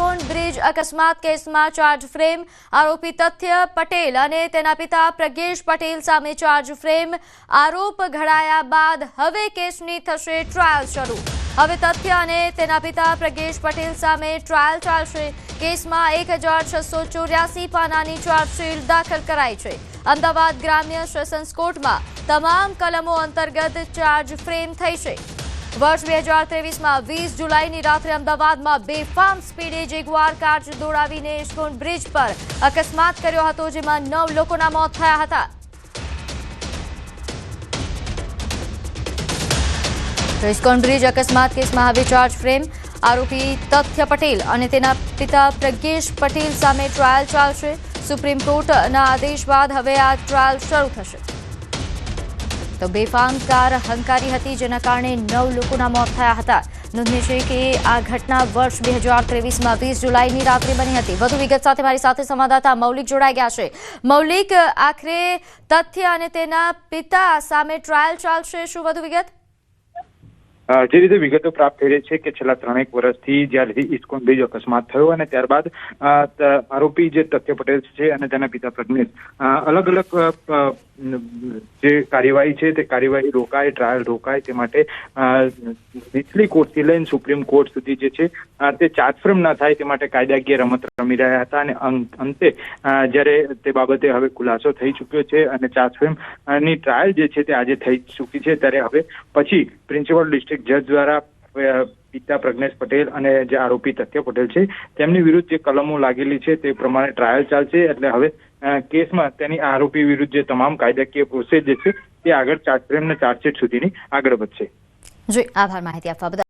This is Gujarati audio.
ઇસ્કોન બ્રિજ અકસ્માત કેસમાં ચાર્જ ફ્રેમ આરોપી તથ્ય પટેલ અને તેના પિતા પ્રજ્ઞેશ પટેલ સામે ચાર્જ ફ્રેમ આરોપ ઘડાયા બાદ હવે કેસની થશે ટ્રાયલ શરૂ। હવે તથ્ય અને તેના પિતા પ્રજ્ઞેશ પટેલ સામે ટ્રાયલ ચાલશે। કેસમાં 1684 પાનાની ચાર્જશીટ દાખલ કરાઈ છે। અમદાવાદ ગ્રામ્ય સેશન્સ કોર્ટમાં તમામ કલમો અંતર્ગત ચાર્જ ફ્રેમ થઈ છે। વર્ષ 2023માં 20 જુલાઈની રાત્રે અમદાવાદમાં બેફામ સ્પીડે જેગુઆર કાર દોડાવીને ઇસ્કોન બ્રિજ પર અકસ્માત કર્યો હતો, જેમાં 9 લોકોના મોત થયા હતા। ઇસ્કોન બ્રિજ અકસ્માત કેસમાં હવે ચાર્જ ફ્રેમ આરોપી તથ્ય પટેલ અને તેના પિતા પ્રજ્ઞેશ પટેલ સામે ટ્રાયલ ચાલશે। સુપ્રીમ કોર્ટના આદેશ બાદ હવે આ ટ્રાયલ શરૂ થશે। તો બેફામ કાર હંકારી હતી, જેના કારણે 9 લોકોના મોત થયા હતા। નોંધનીય છે કે આ ઘટના વર્ષ 2023માં 20 જુલાઈની રાત્રે બની હતી। વધુ વિગત સાથે મારી સાથે સંવાદદાતા મૌલિક જોડાઈ ગયા છે। મૌલિક, આખરે તથ્ય અને તેના પિતા સામે ટ્રાયલ ચાલશે, શું વધુ વિગત? જે રીતે વિગતો પ્રાપ્ત થઈ રહી છે કે છેલ્લા 3 વર્ષથી જ્યારથી ઇસ્કોન બ્રિજ અકસ્માત થયો અને ત્યારબાદ આરોપી જે તથ્ય પટેલ છે અને તેના પિતા પ્રજ્ઞેશ અલગ અલગ જે કાર્યવાહી છે તે કાર્યવાહી રોકાય, ટ્રાયલ રોકાય તે માટે નીચલી કોર્ટથી લઈને સુપ્રીમ કોર્ટ સુધી જે છે તે ચાર્જ ફ્રેમ ના થાય તે માટે કાયદાકીય રમત રમી રહ્યા હતા। અને અંતે જ્યારે તે બાબતે હવે ખુલાસો થઈ ચૂક્યો છે અને ચાર્જ ફ્રેમની ટ્રાયલ જે છે તે આજે થઈ ચૂકી છે, ત્યારે હવે પછી પ્રિન્સિપલ ડિસ્ટ્રિક્ટ જજ દ્વારા પિતા પ્રજ્ઞેશ પટેલ અને જે આરોપી તથ્ય પટેલ છે તેમની વિરુદ્ધ જે કલમો લાગેલી છે તે પ્રમાણે ટ્રાયલ ચાલશે। એટલે હવે કેસમાં તેની આરોપી વિરુદ્ધ જે તમામ કાયદાકીય પ્રોસેસ જે છે તે આગળ ચાર્જ ફ્રેમ અને ચાર્જશીટ સુધીની આગળ વધશે। જી, આભાર માહિતી આપવા બદલ।